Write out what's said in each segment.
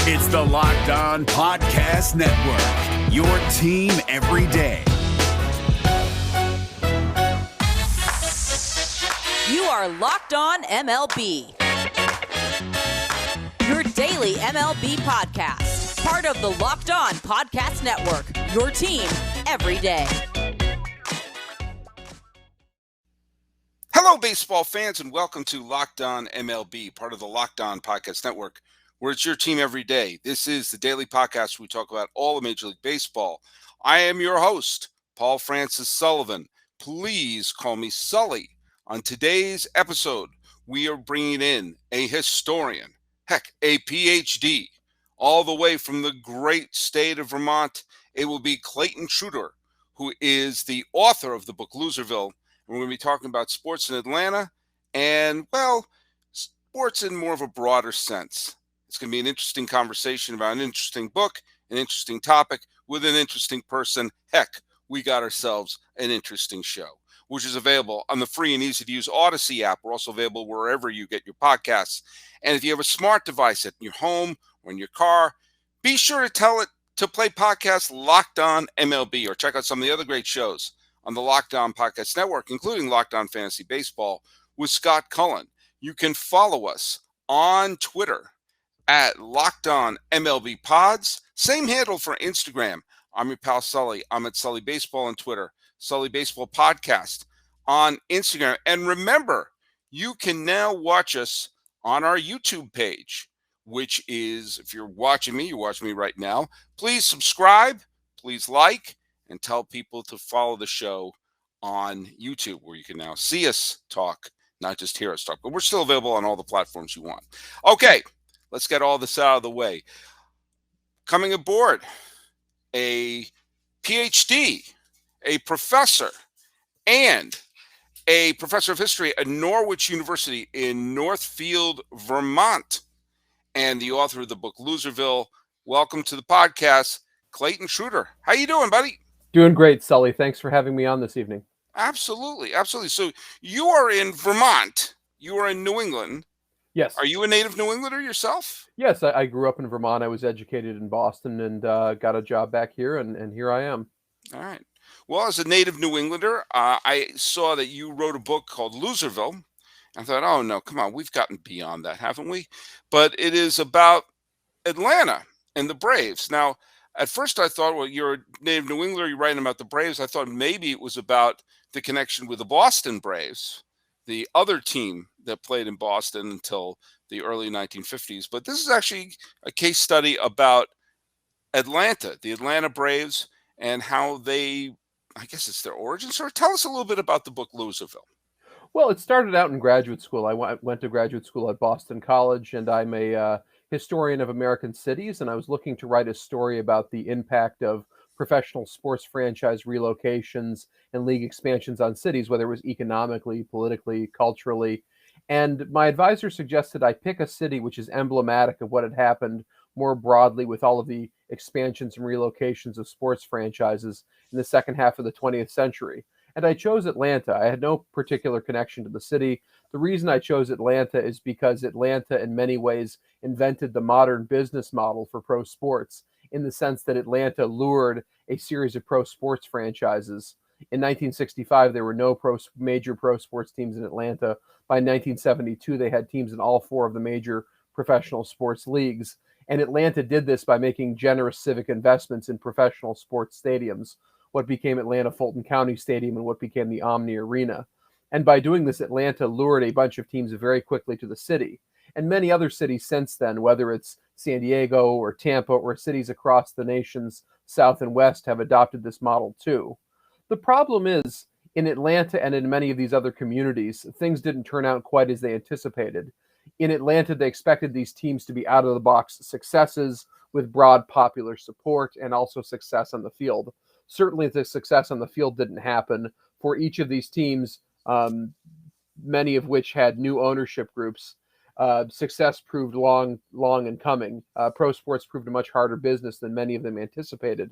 It's the Locked On Podcast Network, your team every day. You are Locked On MLB, your daily MLB podcast, part of the Locked On Podcast Network, your team every day. Hello, baseball fans, and welcome to Locked On MLB, part of the Locked On Podcast Network, where it's your team every day. This is the daily podcast where we talk about all of Major League Baseball. I am your host, Paul Francis Sullivan. Please call me Sully. On today's episode, we are bringing in a historian, heck, a PhD, all the way from the great state of Vermont. It will be Clayton Trutor, who is the author of the book Loserville. We're going to be talking about sports in Atlanta and, well, sports in more of a broader sense. It's going to be an interesting conversation about an interesting book, an interesting topic with an interesting person. Heck, we got ourselves an interesting show, which is available on the free and easy-to-use Odyssey app. We're also available wherever you get your podcasts. And if you have a smart device at your home or in your car, be sure to tell it to play podcast Locked On MLB or check out some of the other great shows on the Locked On Podcast Network, including Locked On Fantasy Baseball with Scott Cullen. You can follow us on Twitter at Locked On MLB Pods. Same handle for Instagram. I'm your pal Sully. I'm at Sully Baseball on Twitter. Sully Baseball Podcast on Instagram. And remember, you can now watch us on our YouTube page, which is, if you're watching me right now. Please subscribe, please like, and tell people to follow the show on YouTube, where you can now see us talk, not just hear us talk. But we're still available on all the platforms you want. Okay, let's get all this out of the way. Coming aboard, a PhD, a professor, and a professor of history at Norwich University in Northfield, Vermont, and the author of the book Loserville. Welcome to the podcast, Clayton Trutor. How you doing, buddy? Doing great, Sully. Thanks for having me on this evening. Absolutely. So you are in Vermont. You are in New England. Yes. Are you a native New Englander yourself? Yes, I grew up in Vermont. I was educated in Boston and got a job back here, and here I am. All right. Well, as a native New Englander, I saw that you wrote a book called Loserville. I thought, oh, no, come on. We've gotten beyond that, haven't we? But it is about Atlanta and the Braves. Now, at first I thought, well, you're a native New Englander, you're writing about the Braves. I thought maybe it was about the connection with the Boston Braves, the other team that played in Boston until the early 1950s. But this is actually a case study about Atlanta, the Atlanta Braves, and how they, I guess it's their origin story. Tell us a little bit about the book Loserville. Well, it started out in graduate school. I went to graduate school at Boston College, and I'm a historian of American cities, and I was looking to write a story about the impact of professional sports franchise relocations and league expansions on cities, whether it was economically, politically, culturally. And my advisor suggested I pick a city which is emblematic of what had happened more broadly with all of the expansions and relocations of sports franchises in the second half of the 20th century. And I chose Atlanta. I had no particular connection to the city. The reason I chose Atlanta is because Atlanta, in many ways, invented the modern business model for pro sports, in the sense that Atlanta lured a series of pro sports franchises. In 1965, there were no major pro sports teams in Atlanta. By 1972, they had teams in all four of the major professional sports leagues. And Atlanta did this by making generous civic investments in professional sports stadiums, what became Atlanta Fulton County Stadium and what became the Omni Arena. And by doing this, Atlanta lured a bunch of teams very quickly to the city. And many other cities since then, whether it's San Diego or Tampa or cities across the nation's south and west, have adopted this model too. The problem is, in Atlanta and in many of these other communities, things didn't turn out quite as they anticipated. In Atlanta, they expected these teams to be out-of-the-box successes with broad popular support and also success on the field. Certainly, the success on the field didn't happen. For each of these teams, many of which had new ownership groups, success proved long in coming. Pro sports proved a much harder business than many of them anticipated.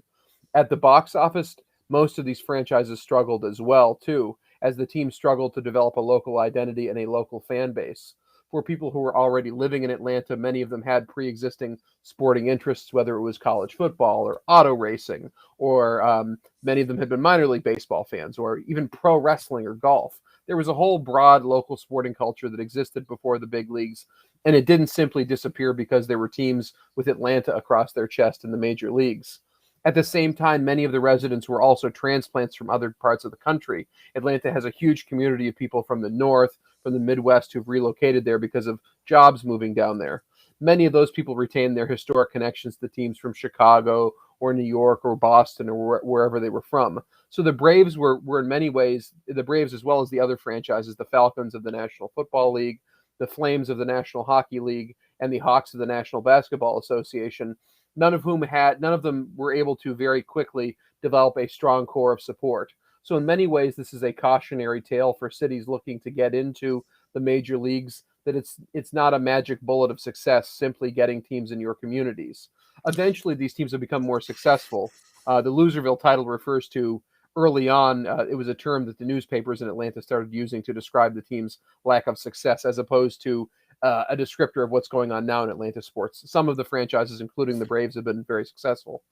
At the box office, most of these franchises struggled as well, too, as the team struggled to develop a local identity and a local fan base. for people who were already living in Atlanta. Many of them had pre-existing sporting interests, whether it was college football or auto racing, or many of them had been minor league baseball fans, or even pro wrestling or golf. There was a whole broad local sporting culture that existed before the big leagues, and it didn't simply disappear because there were teams with Atlanta across their chest in the major leagues. At the same time, many of the residents were also transplants from other parts of the country. Atlanta has a huge community of people from the North, from the Midwest who've relocated there because of jobs moving down there. Many of those people retain their historic connections to teams from Chicago or New York or Boston or wherever they were from. So the Braves were in many ways, the Braves as well as the other franchises, the Falcons of the National Football League, the Flames of the National Hockey League, and the Hawks of the National Basketball Association, none of them were able to very quickly develop a strong core of support. So in many ways, this is a cautionary tale for cities looking to get into the major leagues, that it's not a magic bullet of success simply getting teams in your communities. Eventually, these teams have become more successful. The Loserville title refers to early on, it was a term that the newspapers in Atlanta started using to describe the team's lack of success, as opposed to a descriptor of what's going on now in Atlanta sports. Some of the franchises, including the Braves, have been very successful.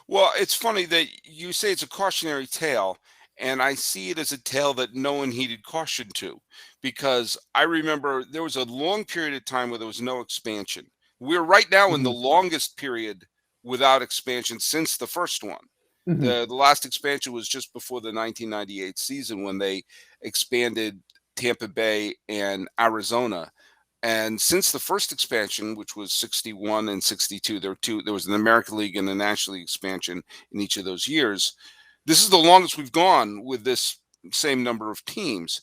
Well, it's funny that you say it's a cautionary tale, and I see it as a tale that no one heeded caution to, because I remember there was a long period of time where there was no expansion. We're right now in the Mm-hmm. longest period without expansion since the first one. Mm-hmm. The last expansion was just before the 1998 season when they expanded Tampa Bay and Arizona. And since the first expansion, which was 61 and 62, there was an American League and a National League expansion in each of those years. This is the longest we've gone with this same number of teams.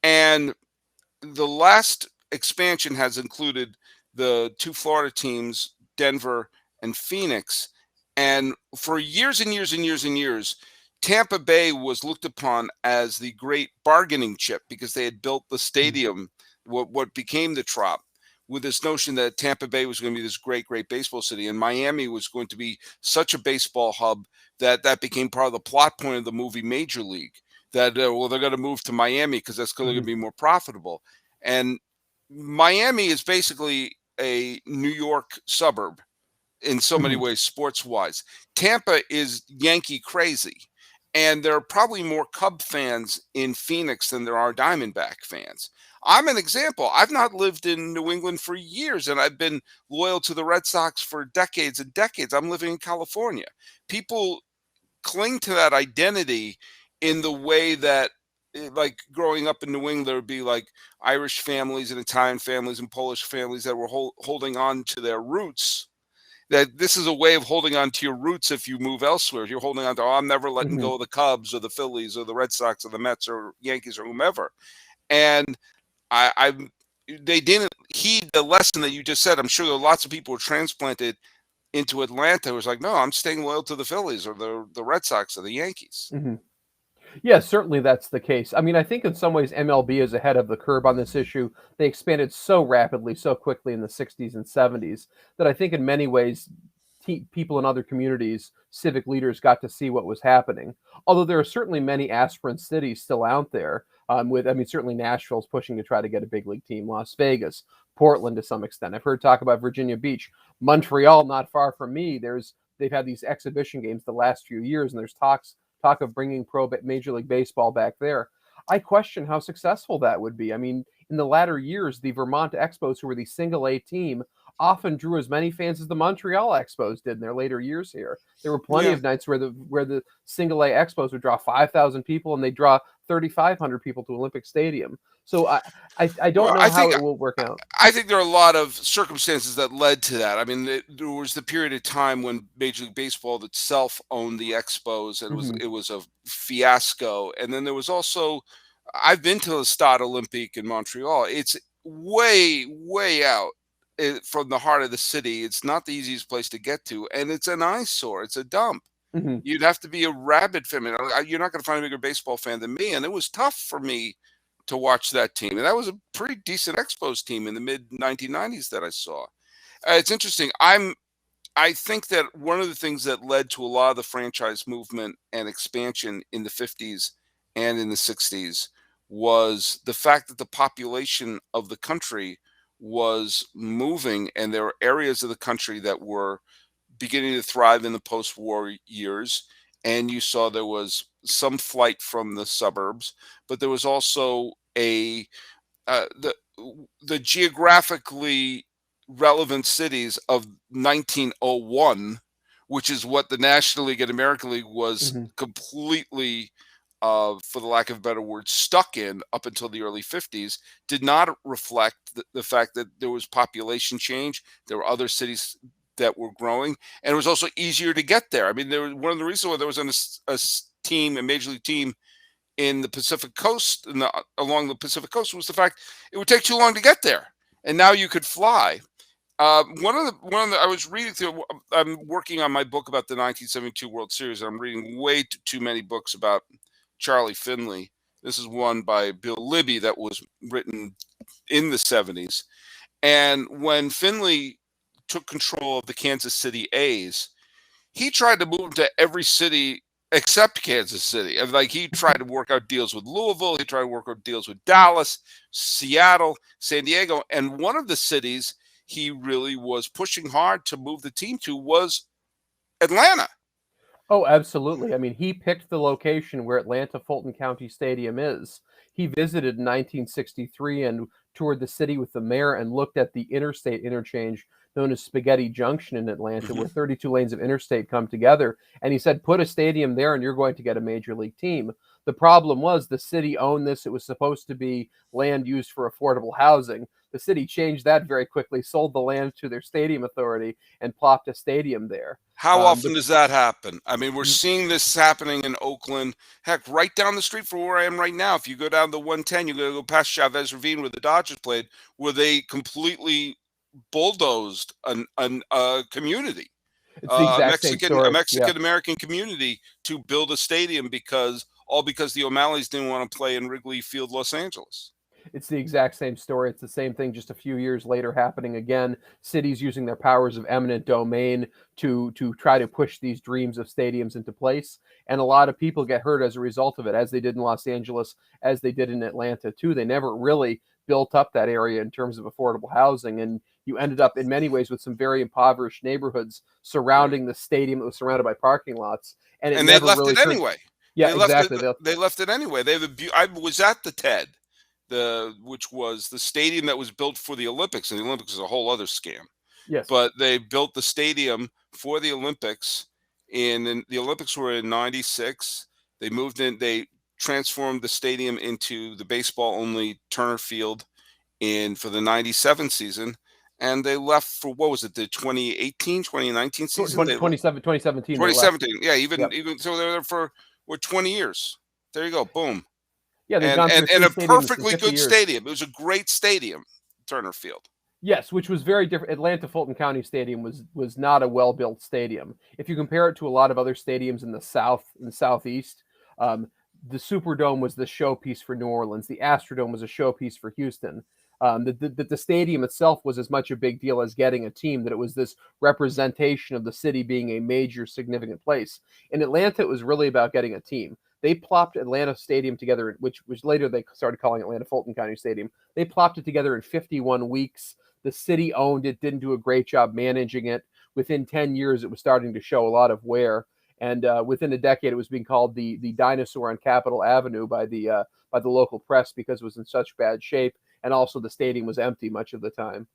And the last expansion has included the two Florida teams, Denver and Phoenix. And for years and years and years and years, Tampa Bay was looked upon as the great bargaining chip because they had built the stadium, what became the Trop, with this notion that Tampa Bay was going to be this great, great baseball city, and Miami was going to be such a baseball hub that became part of the plot point of the movie Major League. That well, they're going to move to Miami because that's going to be more profitable. And Miami is basically a New York suburb in so many Mm-hmm. ways, sports wise. Tampa is Yankee crazy. And there are probably more Cub fans in Phoenix than there are Diamondback fans. I'm an example. I've not lived in New England for years, and I've been loyal to the Red Sox for decades and decades. I'm living in California. People cling to that identity in the way that, like growing up in New England, there would be like Irish families and Italian families and Polish families that were holding on to their roots. That this is a way of holding on to your roots if you move elsewhere. If you're holding on to, oh, I'm never letting Mm-hmm. go of the Cubs or the Phillies or the Red Sox or the Mets or Yankees or whomever. And I they didn't heed the lesson that you just said. I'm sure there are lots of people who were transplanted into Atlanta who was like, no, I'm staying loyal to the Phillies or the Red Sox or the Yankees. Mm-hmm. Yeah, certainly that's the case. I mean, I think in some ways MLB is ahead of the curve on this issue. They expanded so rapidly, so quickly in the 60s and 70s that I think in many ways people in other communities, civic leaders got to see what was happening. Although there are certainly many aspirant cities still out there. Certainly Nashville's pushing to try to get a big league team, Las Vegas, Portland to some extent. I've heard talk about Virginia Beach, Montreal, not far from me. They've had these exhibition games the last few years, and there's talk of bringing Major League Baseball back there. I question how successful that would be. I mean, in the latter years, the Vermont Expos, who were the single A team, often drew as many fans as the Montreal Expos did in their later years here. There were plenty of nights where the single A Expos would draw 5,000 people and they draw 3,500 people to Olympic Stadium. So I don't know how it will work out. I think there are a lot of circumstances that led to that. I mean, there was the period of time when Major League Baseball itself owned the Expos, and it was a fiasco. And then there was also, I've been to the Stade Olympique in Montreal. It's way, way out from the heart of the city. It's not the easiest place to get to, and it's an eyesore. It's a dump. Mm-hmm. You'd have to be a rabid fan. You're not going to find a bigger baseball fan than me, and it was tough for me to watch that team. And that was a pretty decent Expos team in the mid 1990s that I saw. It's interesting. I think that one of the things that led to a lot of the franchise movement and expansion in the 50s and in the 60s was the fact that the population of the country was moving, and there were areas of the country that were beginning to thrive in the post-war years. And you saw there was some flight from the suburbs, but there was also a uh, the the geographically relevant cities of 1901, which is what the National League and American League was Mhm. completely, for the lack of a better word, stuck in up until the early 50s, did not reflect the fact that there was population change. There were other cities that were growing, and it was also easier to get there. I mean, there was one of the reasons why there was a major league team in the Pacific Coast, along the Pacific Coast, was the fact it would take too long to get there, and now you could fly. I was reading through. I'm working on my book about the 1972 World Series. I'm reading way too many books about Charlie Finley. This is one by Bill Libby that was written in the 70s. And when Finley took control of the Kansas City A's, he tried to move to every city except Kansas City. And like, he tried to work out deals with Louisville, he tried to work out deals with Dallas, Seattle, San Diego, and one of the cities he really was pushing hard to move the team to was Atlanta. Oh, absolutely. I mean, he picked the location where Atlanta Fulton County Stadium is. He visited in 1963 and toured the city with the mayor and looked at the interstate interchange known as Spaghetti Junction in Atlanta, Mhm. where 32 lanes of interstate come together. And he said, put a stadium there and you're going to get a major league team. The problem was the city owned this. It was supposed to be land used for affordable housing. The city changed that very quickly, sold the land to their stadium authority, and plopped a stadium there. How The often does that happen? I mean, we're seeing this happening in Oakland. Heck, right down the street from where I am right now. If you go down the 110, you're going to go past Chavez Ravine where the Dodgers played, where they completely bulldozed a community, It's the exact same A story. Yeah. Mexican American community, to build a stadium because the O'Malleys didn't want to play in Wrigley Field, Los Angeles. It's the exact same story. It's the same thing just a few years later happening again. Cities using their powers of eminent domain to try to push these dreams of stadiums into place. And a lot of people get hurt as a result of it, as they did in Los Angeles, as they did in Atlanta too. They never really built up that area in terms of affordable housing. And you ended up in many ways with some very impoverished neighborhoods Right. surrounding the stadium that was surrounded by parking lots. And it And they never left really it turned. anyway. Yeah, exactly. They left it anyway. I was at the TED, which was the stadium that was built for the Olympics, and the Olympics is a whole other scam. Yes. But they built the stadium for the Olympics, and the Olympics were in '96. They moved in. They transformed the stadium into the baseball only Turner Field in for the '97 season, and they left for, what was it, the 2018-2019 season? They left 2017 they left. 2017. Yeah, Yep. even so, they were there for, what, 20 years. There you go, boom. Yeah, they've and gone and, through and three a stadiums in perfectly 50 good years. stadium. It was a great stadium, Turner Field. Yes, which was very different. Atlanta Fulton County Stadium was not a well-built stadium. If you compare it to a lot of other stadiums in the South and Southeast, um, the Superdome was the showpiece for New Orleans. The Astrodome was a showpiece for Houston. The stadium itself was as much a big deal as getting a team, that it was this representation of the city being a major significant place. In Atlanta, it was really about getting a team. They plopped Atlanta Stadium together, which later they started calling Atlanta Fulton County Stadium. They plopped it together in 51 weeks. The city owned it, didn't do a great job managing it. Within 10 years, it was starting to show a lot of wear. And within a decade, it was being called the dinosaur on Capitol Avenue by the local press because it was in such bad shape. And also the stadium was empty much of the time.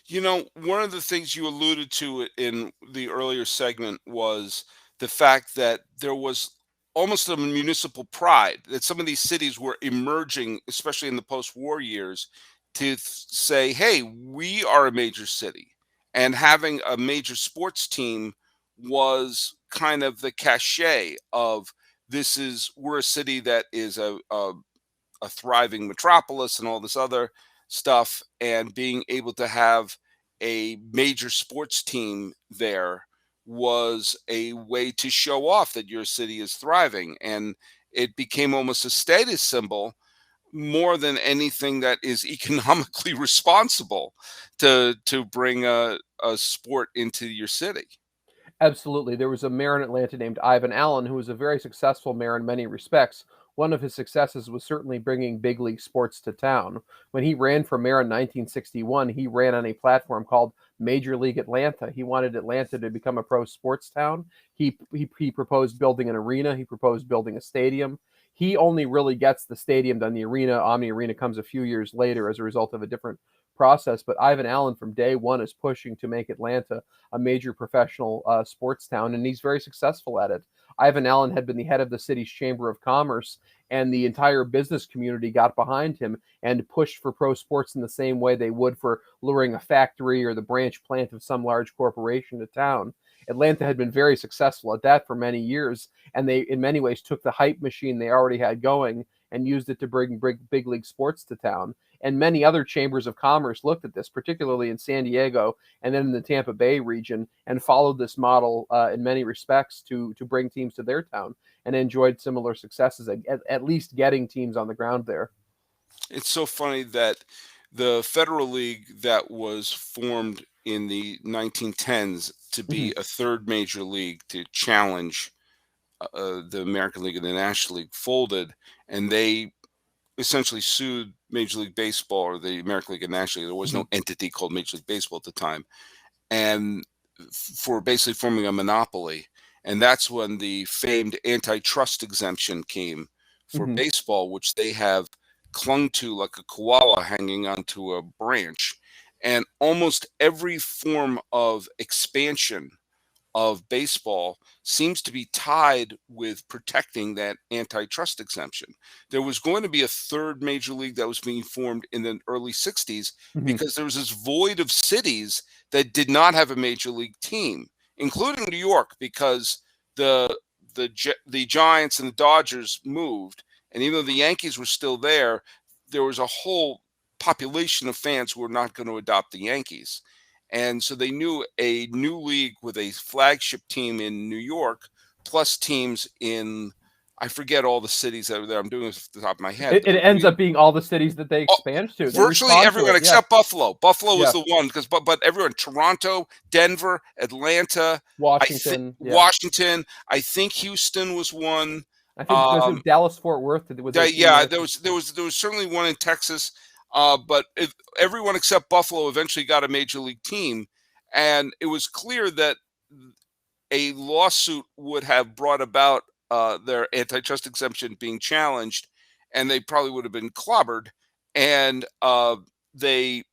You know, one of the things you alluded to in the earlier segment was the fact that there was almost a municipal pride that some of these cities were emerging, especially in the post-war years, to say, "Hey, we are a major city," and having a major sports team was kind of the cachet of, we're a city that is a thriving metropolis and all this other stuff, and being able to have a major sports team there was a way to show off that your city is thriving, and it became almost a status symbol more than anything that is economically responsible to bring a sport into your city. Absolutely. There was a mayor in Atlanta named Ivan Allen who was a very successful mayor in many respects. one of his successes was certainly bringing big league sports to town. When he ran for mayor in 1961, he ran on a platform called Major League Atlanta. He wanted Atlanta to become a pro sports town. He proposed building an arena. He proposed building a stadium. He only really gets the stadium done. The arena, Omni Arena, comes a few years later as a result of a different process. But Ivan Allen from day one is pushing to make Atlanta a major professional sports town, and he's very successful at it. Ivan Allen had been the head of the city's Chamber of Commerce, and the entire business community got behind him and pushed for pro sports in the same way they would for luring a factory or the branch plant of some large corporation to town. Atlanta had been very successful at that for many years, and they, in many ways, took the hype machine they already had going and used it to bring big league sports to town. And many other chambers of commerce looked at this, particularly in San Diego and then in the Tampa Bay region, and followed this model in many respects to bring teams to their town, and enjoyed similar successes at least getting teams on the ground there. It's so funny that the Federal League that was formed in the 1910s to be a third major league to challenge the American League and the National League folded, and they essentially sued Major League Baseball or the American League and National League. There was no entity called Major League Baseball at the time, and for basically forming a monopoly. And that's when the famed antitrust exemption came for baseball, which they have clung to like a koala hanging onto a branch. And almost every form of expansion of baseball seems to be tied with protecting that antitrust exemption. There was going to be a third major league that was being formed in the early 60s because there was this void of cities that did not have a major league team, including New York, because the Giants and the Dodgers moved. And even though the Yankees were still there, there was a whole population of fans who were not going to adopt the Yankees. And so they knew a new league with a flagship team in New York, plus teams in, I forget all the cities that are there. I'm doing this off the top of my head. It ends up being all the cities that they expand to. Virtually everyone except Buffalo. Buffalo was the one, but everyone, Toronto, Denver, Atlanta, Washington. Washington. I think Houston was one. I think there's Dallas Fort Worth. There was certainly one in Texas. But everyone except Buffalo eventually got a major league team, and it was clear that a lawsuit would have brought about their antitrust exemption being challenged, and they probably would have been clobbered. And they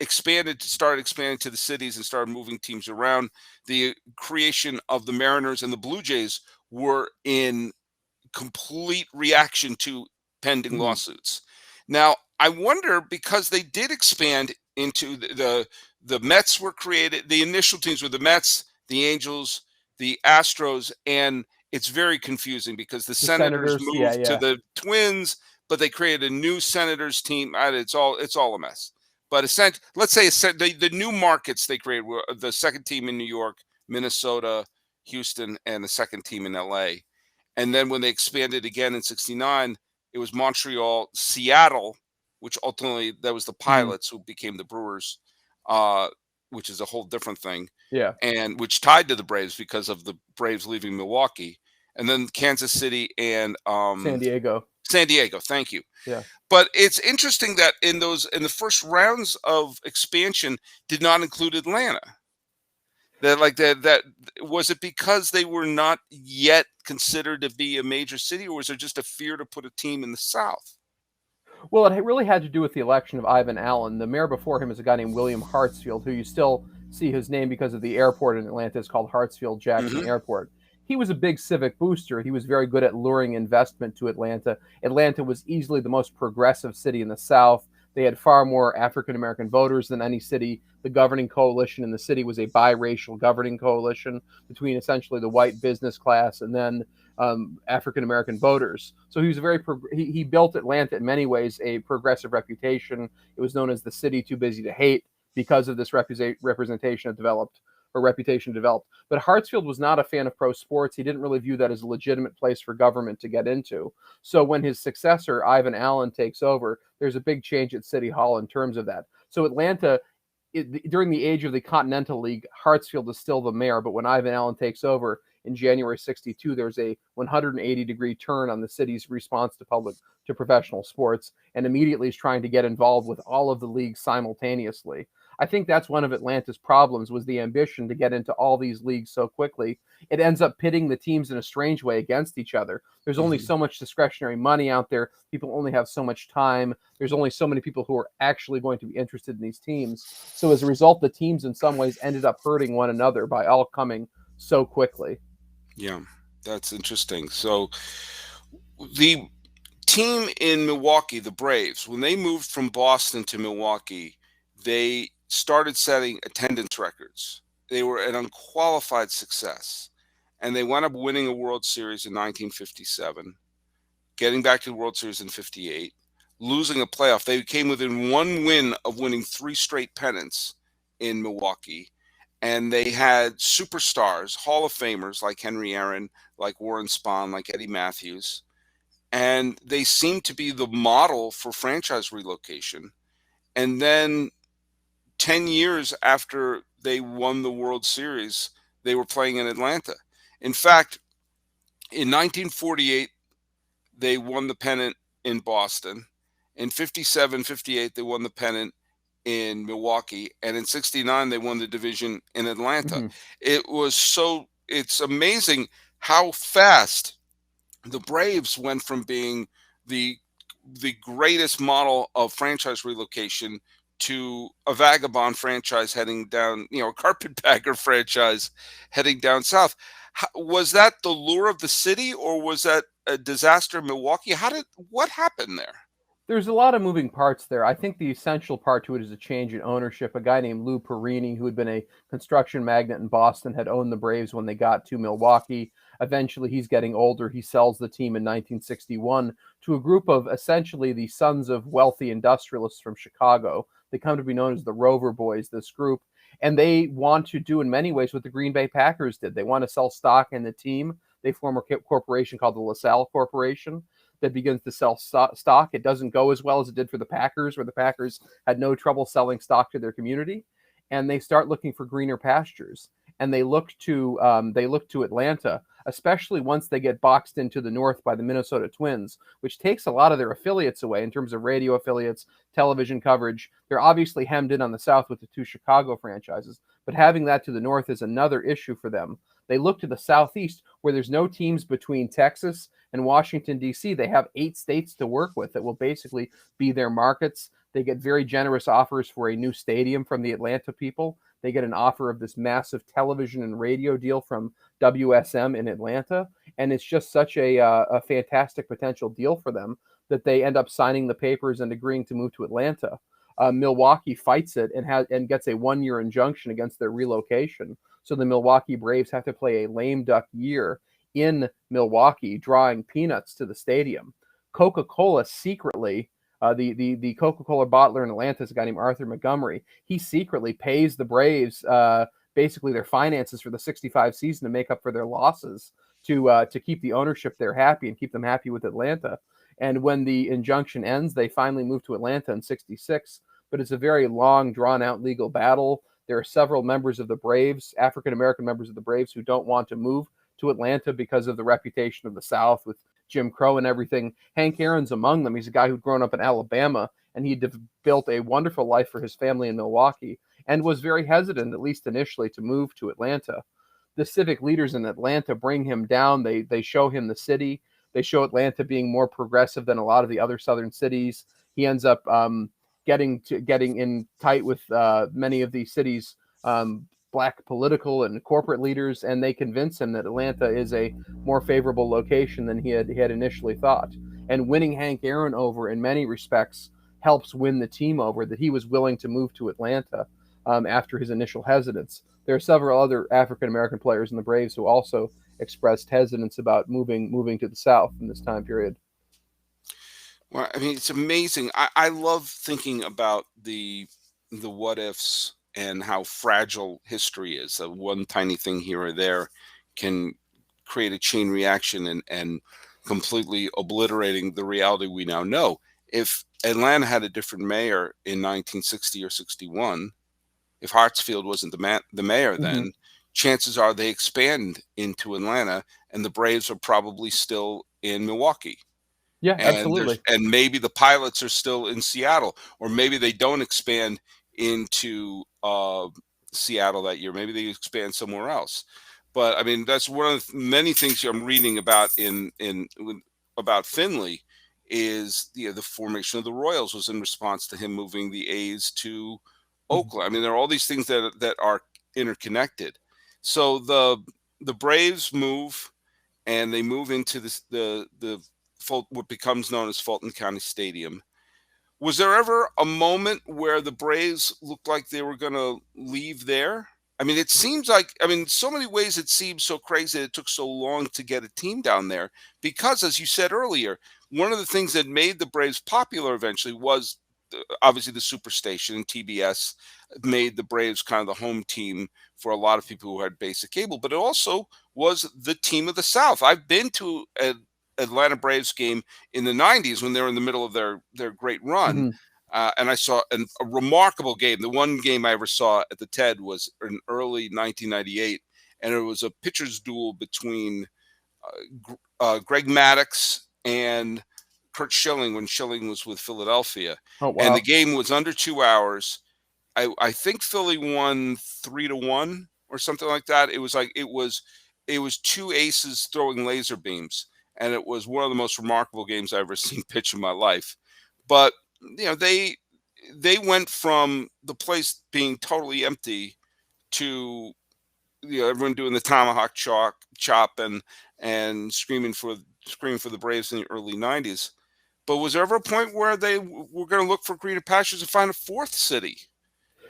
started expanding to the cities and started moving teams around. The creation of the Mariners and the Blue Jays were in complete reaction to pending lawsuits. Now, I wonder, because they did expand into the Mets were created. The initial teams were the Mets, the Angels, the Astros, and it's very confusing because the Senators moved to the Twins, but they created a new Senators team. It's all a mess. But let's say the new markets they created were the second team in New York, Minnesota, Houston, and the second team in LA. And then when they expanded again in '69, it was Montreal, Seattle, which ultimately that was the Pilots who became the Brewers, which is a whole different thing. Yeah. And which tied to the Braves because of the Braves leaving Milwaukee. And then Kansas City and San Diego. San Diego, thank you. Yeah. But it's interesting that in the first rounds of expansion did not include Atlanta. That was it because they were not yet considered to be a major city, or was there just a fear to put a team in the South? Well, it really had to do with the election of Ivan Allen. The mayor before him is a guy named William Hartsfield, who you still see his name because of the airport in Atlanta is called Hartsfield-Jackson Airport. He was a big civic booster. He was very good at luring investment to Atlanta. Atlanta was easily the most progressive city in the South. They had far more African-American voters than any city. The governing coalition in the city was a biracial governing coalition between essentially the white business class and then African-American voters. So he was he built Atlanta in many ways a progressive reputation. It was known as the city too busy to hate because of this reputation developed. But Hartsfield was not a fan of pro sports. He didn't really view that as a legitimate place for government to get into. So when his successor, Ivan Allen, takes over, there's a big change at City Hall in terms of that. So Atlanta, during the age of the Continental League, Hartsfield is still the mayor, but when Ivan Allen takes over, in January 62, there was a 180-degree turn on the city's response to professional sports, and immediately is trying to get involved with all of the leagues simultaneously. I think that's one of Atlanta's problems, was the ambition to get into all these leagues so quickly. It ends up pitting the teams in a strange way against each other. There's only so much discretionary money out there. People only have so much time. There's only so many people who are actually going to be interested in these teams. So as a result, the teams in some ways ended up hurting one another by all coming so quickly. Yeah, that's interesting. So the team in Milwaukee, the Braves, when they moved from Boston to Milwaukee, they started setting attendance records. They were an unqualified success, and they wound up winning a World Series in 1957, getting back to the World Series in 58, losing a playoff. They came within one win of winning 3 straight pennants in Milwaukee, and they had superstars, Hall of Famers like Henry Aaron, like Warren Spahn, like Eddie Matthews, and they seemed to be the model for franchise relocation. And then 10 years after they won the World Series, they were playing in Atlanta. In fact, in 1948, they won the pennant in Boston. In 57, 58, they won the pennant in Milwaukee. And in 69, they won the division in Atlanta. It's amazing how fast the Braves went from being the greatest model of franchise relocation to a vagabond franchise heading down, a carpetbagger franchise heading down south. Was that the lure of the city, or was that a disaster in Milwaukee? What happened there? There's a lot of moving parts there. I think the essential part to it is a change in ownership. A guy named Lou Perini, who had been a construction magnate in Boston, had owned the Braves when they got to Milwaukee. Eventually, he's getting older. He sells the team in 1961 to a group of essentially the sons of wealthy industrialists from Chicago. They come to be known as the Rover Boys, this group. And they want to do in many ways what the Green Bay Packers did. They want to sell stock in the team. They form a corporation called the LaSalle Corporation that begins to sell stock. It doesn't go as well as it did for the Packers, where the Packers had no trouble selling stock to their community. And they start looking for greener pastures. And they look to Atlanta, especially once they get boxed into the north by the Minnesota Twins, which takes a lot of their affiliates away in terms of radio affiliates, television coverage. They're obviously hemmed in on the south with the 2 Chicago franchises, but having that to the north is another issue for them. They look to the southeast, where there's no teams between Texas and Washington, D.C. They have 8 states to work with that will basically be their markets. They get very generous offers for a new stadium from the Atlanta people. They get an offer of this massive television and radio deal from WSM in Atlanta. And it's just such a fantastic potential deal for them that they end up signing the papers and agreeing to move to Atlanta. Milwaukee fights it and gets a 1-year injunction against their relocation. So the Milwaukee Braves have to play a lame duck year in Milwaukee, drawing peanuts to the stadium. Coca-Cola secretly, the Coca-Cola bottler in Atlanta is a guy named Arthur Montgomery. He secretly pays the Braves basically their finances for the 65 season to make up for their losses, to keep the ownership there happy and keep them happy with Atlanta. And when the injunction ends, they finally move to Atlanta in 66. But it's a very long, drawn-out legal battle. There are several members of the Braves, African-American members of the Braves, who don't want to move to Atlanta because of the reputation of the South with Jim Crow and everything. Hank Aaron's among them. He's a guy who'd grown up in Alabama, and he'd built a wonderful life for his family in Milwaukee and was very hesitant, at least initially, to move to Atlanta. The civic leaders in Atlanta bring him down. They show him the city. They show Atlanta being more progressive than a lot of the other southern cities. He ends up getting in tight with many of the city's black political and corporate leaders, and they convince him that Atlanta is a more favorable location than he had initially thought. And winning Hank Aaron over in many respects helps win the team over, that he was willing to move to Atlanta after his initial hesitance. There are several other African-American players in the Braves who also expressed hesitance about moving to the South in this time period. Well, I mean, it's amazing. I love thinking about the what ifs and how fragile history is. That one tiny thing here or there can create a chain reaction and completely obliterating the reality we now know. If Atlanta had a different mayor in 1960 or 61, if Hartsfield wasn't the mayor then, chances are they expand into Atlanta, and the Braves are probably still in Milwaukee. Yeah, And absolutely. maybe the Pilots are still in Seattle, or maybe they don't expand into Seattle that year. Maybe they expand somewhere else. But I mean, that's one of the many things I'm reading about about Finley is the formation of the Royals was in response to him moving the A's to Oakland. I mean, there are all these things that are interconnected. So the Braves move, and they move into what becomes known as Fulton County Stadium. Was there ever a moment where the Braves looked like they were going to leave there? I mean, it seems like, so many ways it seems so crazy that it took so long to get a team down there because, as you said earlier, one of the things that made the Braves popular eventually was obviously the Superstation, and TBS made the Braves kind of the home team for a lot of people who had basic cable, but it also was the team of the South. I've been to an Atlanta Braves game in the 90s when they were in the middle of their great run. Mm-hmm. And I saw a remarkable game. The one game I ever saw at the TED was in early 1998, and it was a pitcher's duel between Greg Maddox and Kurt Schilling when Schilling was with Philadelphia. Oh, And wow. the game was under 2 hours. I think Philly won 3-1 or something like that. It was two aces throwing laser beams, and it was one of the most remarkable games I've ever seen pitch in my life. But they went from the place being totally empty to everyone doing the tomahawk chop and screaming for the Braves in the early 90s. But was there ever a point where they were going to look for greener pastures and find a fourth city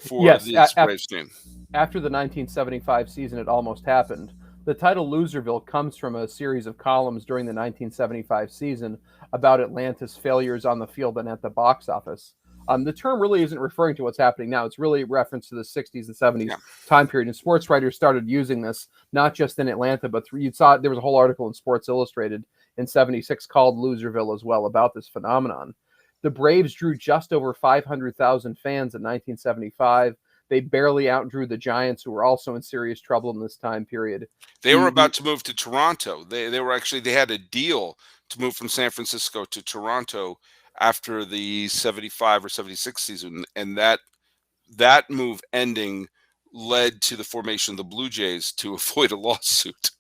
for Yes, this Braves team? after the 1975 season, it almost happened. The title Loserville comes from a series of columns during the 1975 season about Atlanta's failures on the field and at the box office. The term really isn't referring to what's happening now. It's really a reference to the 60s and 70s Yeah. time period. And sports writers started using this, not just in Atlanta, but you saw there was a whole article in Sports Illustrated in 76 called Loserville as well about this phenomenon. The Braves drew just over 500,000 fans in 1975. They barely outdrew the Giants, who were also in serious trouble in this time period. They were about to move to Toronto. They had a deal to move from San Francisco to Toronto after the 75 or 76 season, and that move ending led to the formation of the Blue Jays to avoid a lawsuit.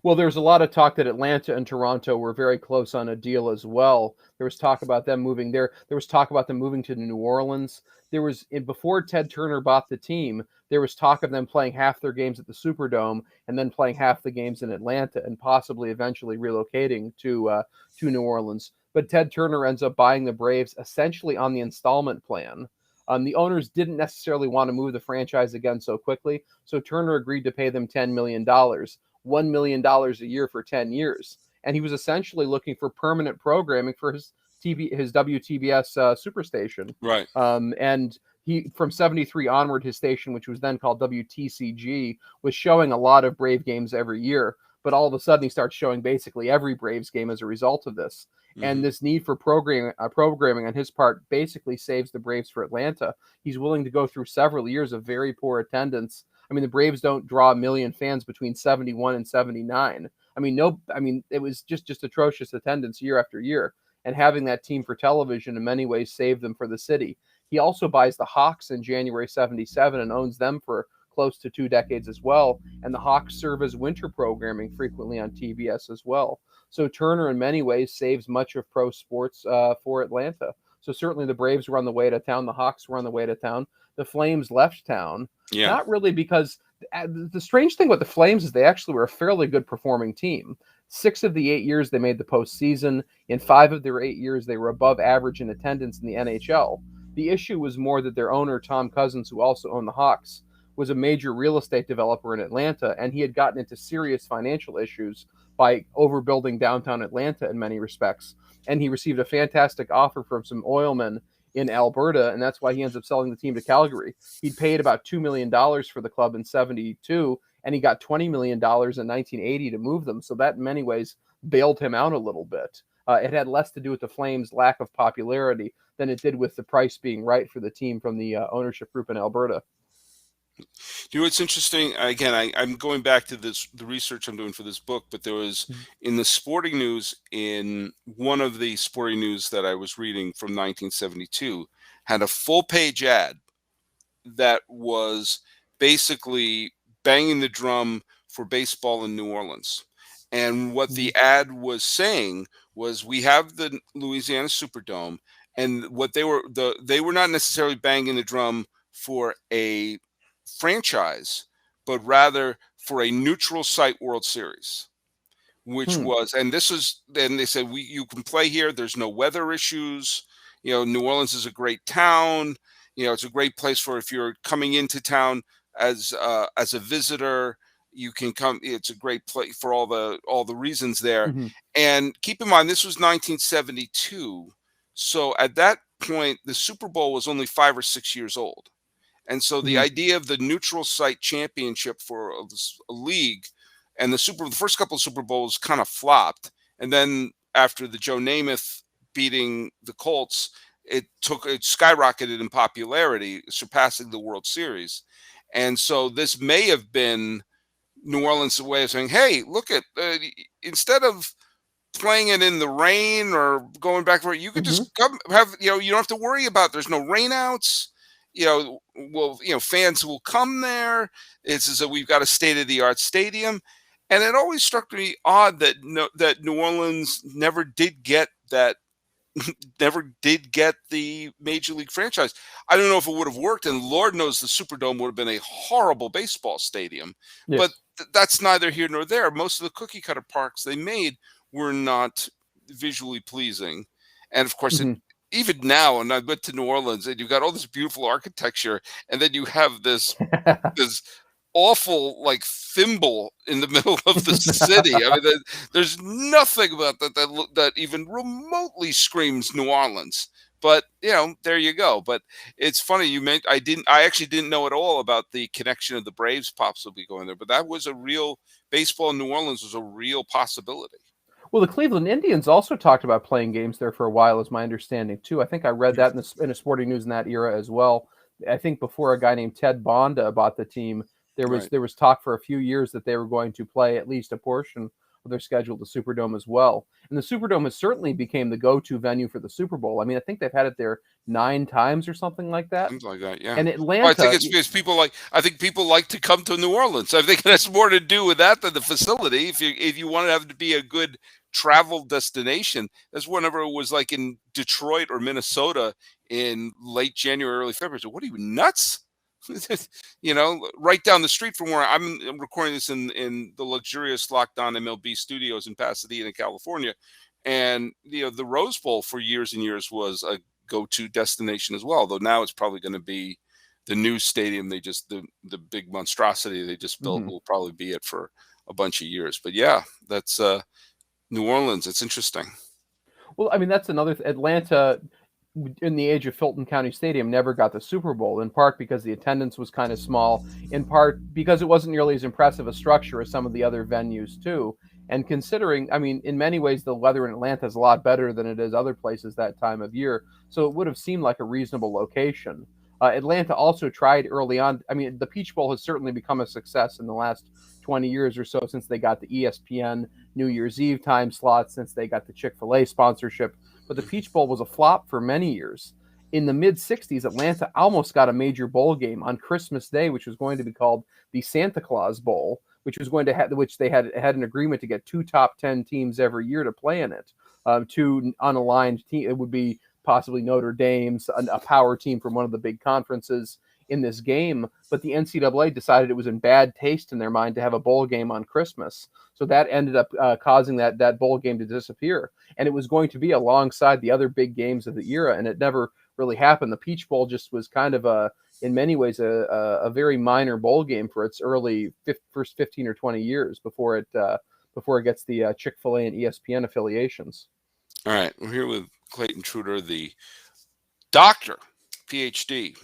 Well, there's a lot of talk that Atlanta and Toronto were very close on a deal as well. There was talk about them moving there. There was talk about them moving to New Orleans. Before Ted Turner bought the team, there was talk of them playing half their games at the Superdome and then playing half the games in Atlanta and possibly eventually relocating to New Orleans. But Ted Turner ends up buying the Braves essentially on the installment plan. The owners didn't necessarily want to move the franchise again so quickly, so Turner agreed to pay them $10 million. $1 million a year for 10 years. And he was essentially looking for permanent programming for his WTBS Superstation. Right. And he, from 73 onward, his station, which was then called WTCG, was showing a lot of Brave games every year. But all of a sudden, he starts showing basically every Braves game as a result of this. Mm-hmm. And this need for programming on his part basically saves the Braves for Atlanta. He's willing to go through several years of very poor attendance. I mean, the Braves don't draw 1 million fans between 71 and 79. It was just atrocious attendance year after year. And having that team for television in many ways saved them for the city. He also buys the Hawks in January 77 and owns them for close to 2 decades as well. And the Hawks serve as winter programming frequently on TBS as well. So Turner in many ways saves much of pro sports for Atlanta. So certainly the Braves were on the way to town. The Hawks were on the way to town. The Flames left town. Yeah. Not really, because the strange thing about the Flames is they actually were a fairly good performing team. 6 of the 8 years they made the postseason. In 5 of their 8 years, they were above average in attendance in the NHL. The issue was more that their owner, Tom Cousins, who also owned the Hawks, was a major real estate developer in Atlanta, and he had gotten into serious financial issues by overbuilding downtown Atlanta in many respects. And he received a fantastic offer from some oilmen in Alberta, and that's why he ends up selling the team to Calgary. He'd paid about $2 million for the club in 72, and he got $20 million in 1980 to move them. So that in many ways bailed him out a little bit. It had less to do with the Flames' lack of popularity than it did with the price being right for the team from the ownership group in Alberta. You know, it's interesting. Again, I'm going back to the research I'm doing for this book, but there was Mhm. in the sporting news, in one of the sporting news that I was reading from 1972, had a full page ad that was basically banging the drum for baseball in New Orleans. And what Mhm. the ad was saying was, we have the Louisiana Superdome, and what they were not necessarily banging the drum for a franchise, but rather for a neutral site World Series, which Hmm. was, and this is, then they said, you can play here, there's no weather issues, New Orleans is a great town, it's a great place for, if you're coming into town as a visitor, you can come, it's a great place for all the reasons there. Mhm. And keep in mind, this was 1972, so at that point the Super Bowl was only 5 or 6 years old. And so the Mhm. idea of the neutral site championship for a league, and the first couple of Super Bowls kind of flopped, and then after the Joe Namath beating the Colts, it skyrocketed in popularity, surpassing the World Series. And so this may have been New Orleans' way of saying, "Hey, look at instead of playing it in the rain or going back for it, you could Mhm. just come have, you don't have to worry about, there's no rainouts. Fans will come there. It's as though we've got a state of the art stadium." And it always struck me odd that that New Orleans never did get the major league franchise. I don't know if it would have worked, and Lord knows the Superdome would have been a horrible baseball stadium. But Yes. that's neither here nor there. Most of the cookie cutter parks they made were not visually pleasing, and of course, Mhm. even now, and I went to New Orleans, and you've got all this beautiful architecture, and then you have this awful like thimble in the middle of the city. I mean, there's nothing about that even remotely screams New Orleans. But there you go. But it's funny you meant I actually didn't know at all about the connection of the Braves possibly going there. But that was a real, baseball in New Orleans was a real possibility. Well, the Cleveland Indians also talked about playing games there for a while, is my understanding too. I think I read that in a sporting news in that era as well. I think before a guy named Ted Bonda bought the team, Right. there was talk for a few years that they were going to play at least a portion of their schedule at the Superdome as well. And the Superdome has certainly became the go-to venue for the Super Bowl. I mean, I think they've had it there 9 times or something like that. Something like that, yeah. And Well, I think Atlanta, it's because I think people like to come to New Orleans. I think it has more to do with that than the facility. If you want to have it to be a good travel destination, that's whenever it was like in Detroit or Minnesota in late January, early February. So what are you, nuts? Right down the street from where I'm recording this in the luxurious Locked On MLB studios in Pasadena, California. And the Rose Bowl for years and years was a go-to destination as well. Though now it's probably going to be the new stadium. The big monstrosity they just built mhm. will probably be it for a bunch of years. But yeah, that's New Orleans. It's interesting. Well, I mean, that's another Atlanta in the age of Fulton County Stadium never got the Super Bowl, in part because the attendance was kind of small, in part because it wasn't nearly as impressive a structure as some of the other venues too. And considering, I mean, in many ways the weather in Atlanta is a lot better than it is other places that time of year, so it would have seemed like a reasonable location. Atlanta also tried early on. I mean, the Peach Bowl has certainly become a success in the last 20 years or so, since they got the ESPN New Year's Eve time slot, since they got the Chick-fil-A sponsorship. But the Peach Bowl was a flop for many years. In the mid 60s, Atlanta almost got a major bowl game on Christmas Day, which was going to be called the Santa Claus Bowl, which was going to which they had an agreement to get two top 10 teams every year to play in it. Two unaligned teams. It would be possibly Notre Dame's, a power team from one of the big conferences in this game. But the NCAA decided it was in bad taste in their mind to have a bowl game on Christmas. So that ended up causing that bowl game to disappear. And it was going to be alongside the other big games of the era, and it never really happened. The Peach Bowl just was kind of in many ways, a very minor bowl game for its first 15 or 20 years before it gets the Chick-fil-A and ESPN affiliations. All right, we're here with Clayton Trutor, the doctor, PhD,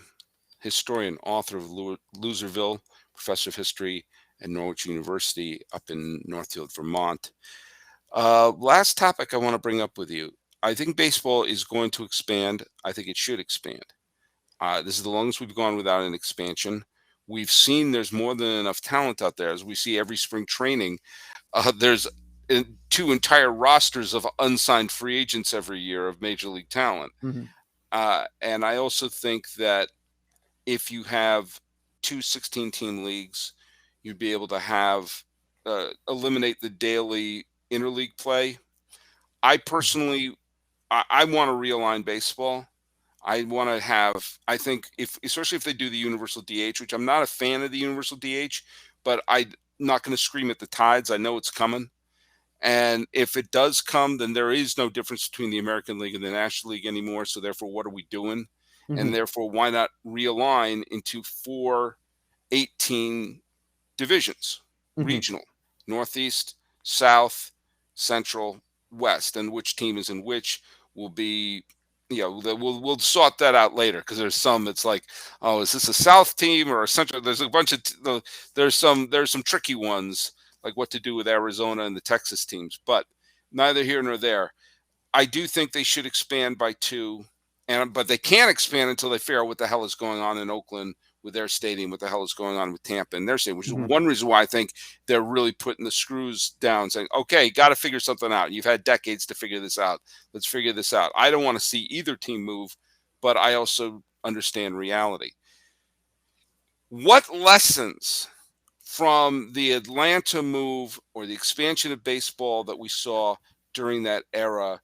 historian, author of Loserville, professor of history at Norwich University up in Northfield, Vermont. Last topic I want to bring up with you. I think baseball is going to expand. I think it should expand. This is the longest we've gone without an expansion. We've seen there's more than enough talent out there. As we see every spring training, there's two entire rosters of unsigned free agents every year of major league talent. Mm-hmm. And I also think that if you have two 16-team leagues, you'd be able to have eliminate the daily interleague play. I personally, I want to realign baseball. I want to have, I think, especially if they do the universal DH, which I'm not a fan of the universal DH, but I'm not going to scream at the tides. I know it's coming. And if it does come, then there is no difference between the American League and the National League anymore. So therefore, what are we doing? Mm-hmm. And therefore, why not realign into 4 18 divisions, Mm-hmm. regional, Northeast, South, Central, West, and which team is in which will be, we'll sort that out later, because there's some that's like, oh, is this a South team or a Central? There's a bunch of there's some tricky ones, like what to do with Arizona and the Texas teams, but neither here nor there. I do think they should expand by 2, but they can't expand until they figure out what the hell is going on in Oakland with their stadium, what the hell is going on with Tampa and their stadium, which is one reason why I think they're really putting the screws down, saying, okay, got to figure something out. You've had decades to figure this out. Let's figure this out. I don't want to see either team move, but I also understand reality. What lessons from the Atlanta move or the expansion of baseball that we saw during that era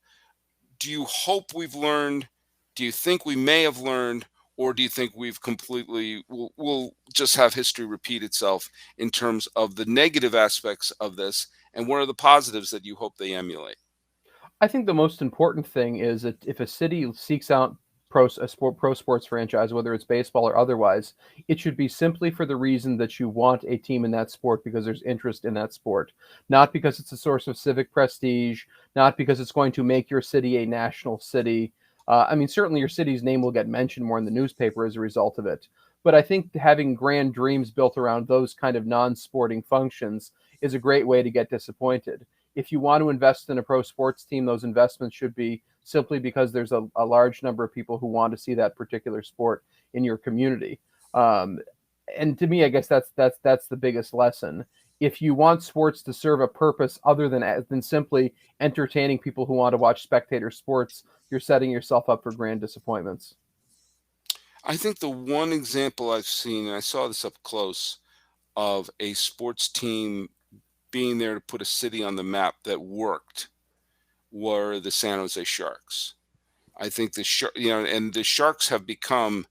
do you hope we've learned? Do you think we may have learned? Or do you think we've completely, we'll just have history repeat itself in terms of the negative aspects of this? And what are the positives that you hope they emulate? I think the most important thing is that if a city seeks out pro sports franchise, whether it's baseball or otherwise, it should be simply for the reason that you want a team in that sport because there's interest in that sport, not because it's a source of civic prestige, not because it's going to make your city a national city. I mean, certainly your city's name will get mentioned more in the newspaper as a result of it. But I think having grand dreams built around those kind of non-sporting functions is a great way to get disappointed. If you want to invest in a pro sports team, those investments should be simply because there's a large number of people who want to see that particular sport in your community. And to me, I guess that's the biggest lesson. If you want sports to serve a purpose other than simply entertaining people who want to watch spectator sports, you're setting yourself up for grand disappointments. I think the one example I've seen, and I saw this up close, of a sports team being there to put a city on the map that worked were the San Jose Sharks. I think and the Sharks have become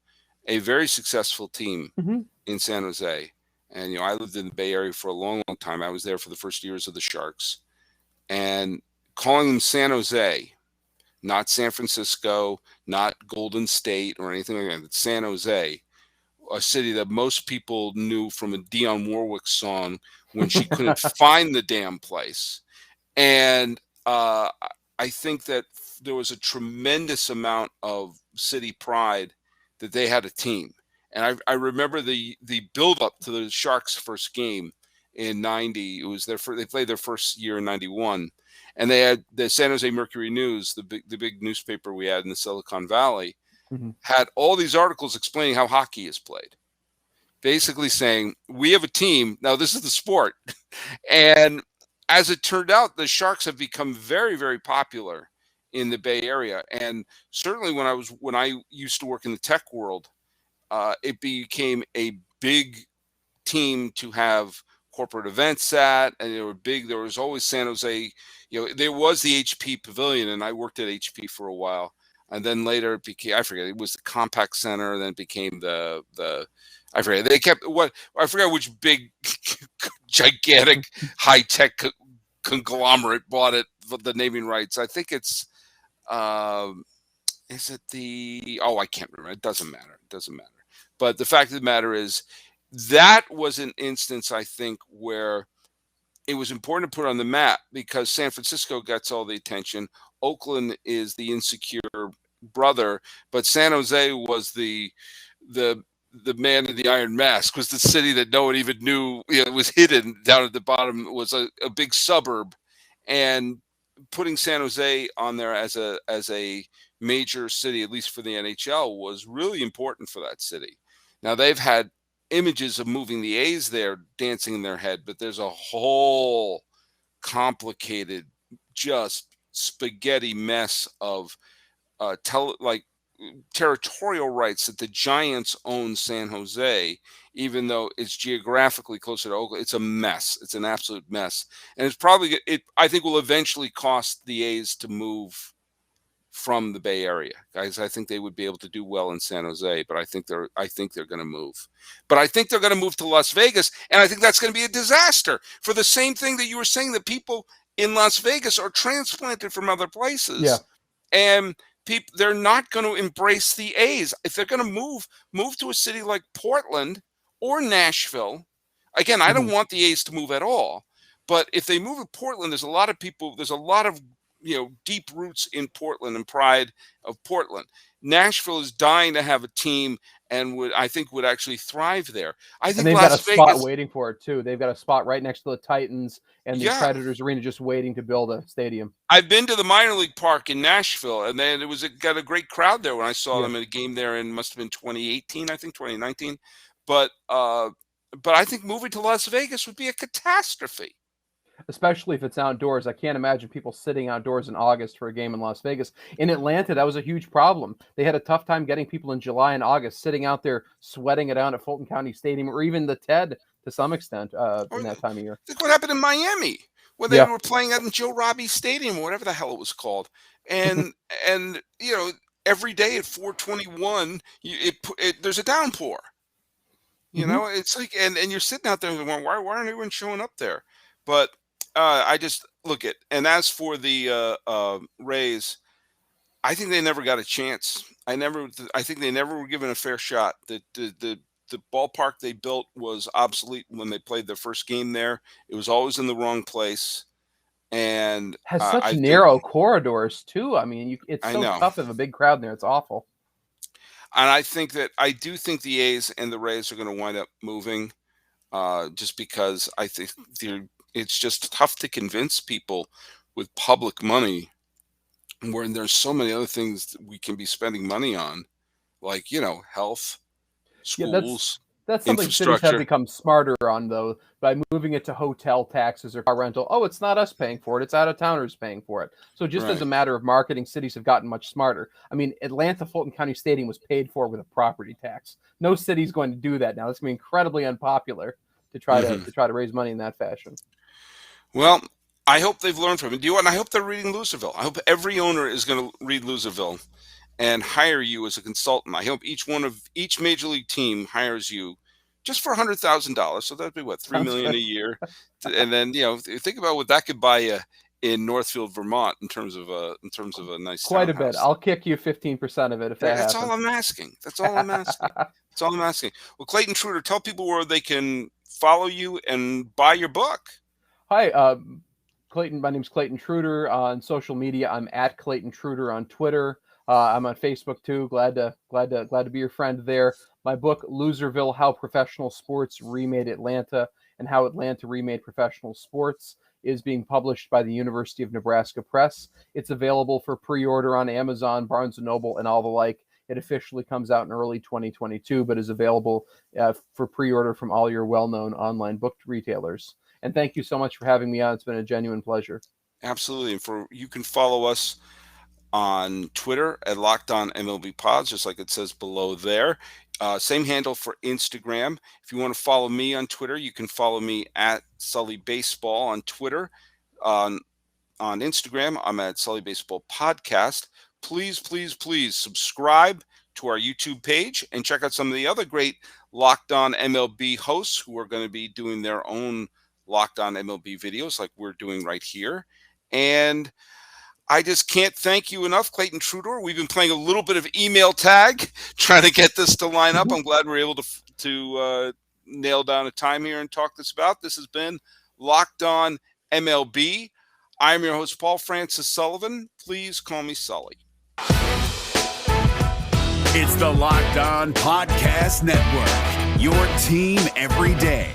a very successful team in San Jose. And, I lived in the Bay Area for a long, long time. I was there for the first years of the Sharks. And calling them San Jose, not San Francisco, not Golden State or anything like that, it's San Jose, a city that most people knew from a Dionne Warwick song when she couldn't find the damn place. And I think that there was a tremendous amount of city pride that they had a team. And I remember the build-up to the Sharks' first game in 90. It was they played their first year in 91. And they had the San Jose Mercury News, the big newspaper we had in the Silicon Valley, had all these articles explaining how hockey is played. Basically saying, we have a team. Now, this is the sport. And as it turned out, the Sharks have become very, very popular in the Bay Area. And certainly when I used to work in the tech world, it became a big team to have corporate events at, and they were big. There was always San Jose, there was the HP Pavilion, and I worked at HP for a while. And then later it became, I forget, it was the Compaq Center, then it became I forget, I forget which big, gigantic, high-tech conglomerate bought it, the naming rights. I think it's, is it I can't remember. It doesn't matter. But the fact of the matter is, that was an instance, I think, where it was important to put on the map because San Francisco gets all the attention. Oakland is the insecure brother, but San Jose was the man in the iron mask, was the city that no one even knew. It was hidden down at the bottom. It was a big suburb, and putting San Jose on there as a major city, at least for the NHL, was really important for that city. Now they've had images of moving the A's there dancing in their head, but there's a whole complicated, just spaghetti mess of territorial rights that the Giants own San Jose, even though it's geographically closer to Oakland. It's a mess. It's an absolute mess, and I think will eventually cost the A's to move from the Bay Area. Guys, I think they would be able to do well in San Jose, but I think they're going to move. But I think they're going to move to Las Vegas, and I think that's going to be a disaster for the same thing that you were saying, that people in Las Vegas are transplanted from other places. Yeah. And they're not going to embrace the A's. If they're going to move to a city like Portland or Nashville, again, I don't want the A's to move at all. But if they move to Portland, there's a lot of deep roots in Portland and pride of Portland. Nashville is dying to have a team and would actually thrive there. I think they've Las got a Vegas, spot waiting for it too. They've got a spot right next to the Titans and the Predators Arena, just waiting to build a stadium. I've been to the minor league park in Nashville, and then it got a great crowd there when I saw them at a game there in, must have been 2018, I think 2019. But I think moving to Las Vegas would be a catastrophe. Especially if it's outdoors. I can't imagine people sitting outdoors in August for a game in Las Vegas. In Atlanta, that was a huge problem. They had a tough time getting people in July and August sitting out there sweating it out at Fulton County Stadium, or even the TED to some extent in that time of year. Look what happened in Miami when they were playing out in Joe Robbie Stadium, or whatever the hell it was called. And every day at 4:21, there's a downpour. It's like, and you're sitting out there going, why aren't anyone showing up there? But I just look at, and as for the Rays, I think they never got a chance. I think they never were given a fair shot. The ballpark they built was obsolete when they played their first game there. It was always in the wrong place, and has such narrow corridors too. I mean, it's so tough to have a big crowd there. It's awful. And I do think the A's and the Rays are going to wind up moving, just because I think it's just tough to convince people with public money when there's so many other things that we can be spending money on, like, health, schools, that's something cities have become smarter on, though, by moving it to hotel taxes or car rental. Oh, it's not us paying for it. It's out-of-towners paying for it. So just as a matter of marketing, cities have gotten much smarter. I mean, Atlanta Fulton County Stadium was paid for with a property tax. No city's going to do that now. It's going to be incredibly unpopular to try to raise money in that fashion. Well, I hope they've learned from it. And I hope they're reading Loserville. I hope every owner is going to read Loserville and hire you as a consultant. I hope each major league team hires you just for $100,000. So that'd be what, $3 million a year. And then, think about what that could buy you in Northfield, Vermont, in terms of a nice quite townhouse. A bit. I'll kick you 15% of it if That's all I'm asking. That's all I'm asking. Well, Clayton Trutor, tell people where they can follow you and buy your book. Hi, Clayton. My name's Clayton Trutor on social media. I'm at Clayton Trutor on Twitter. I'm on Facebook too. Glad to be your friend there. My book, Loserville: How Professional Sports Remade Atlanta and How Atlanta Remade Professional Sports, is being published by the University of Nebraska Press. It's available for pre-order on Amazon, Barnes & Noble, and all the like. It officially comes out in early 2022, but is available for pre-order from all your well-known online book retailers. And thank you so much for having me on. It's been a genuine pleasure. Absolutely. And you can follow us on Twitter at LockedOnMLBPods, just like it says below there. Same handle for Instagram. If you want to follow me on Twitter, you can follow me at Sully Baseball on Twitter. On Instagram, I'm at Sully Baseball Podcast. Please, please, please subscribe to our YouTube page and check out some of the other great Locked On MLB hosts who are going to be doing their own Locked On MLB videos like we're doing right here. And I just can't thank you enough, Clayton Trutor. We've been playing a little bit of email tag, trying to get this to line up. I'm glad we're able to nail down a time here and talk this about. This has been Locked On MLB. I'm your host, Paul Francis Sullivan. Please call me Sully. It's the Locked On Podcast Network, your team every day.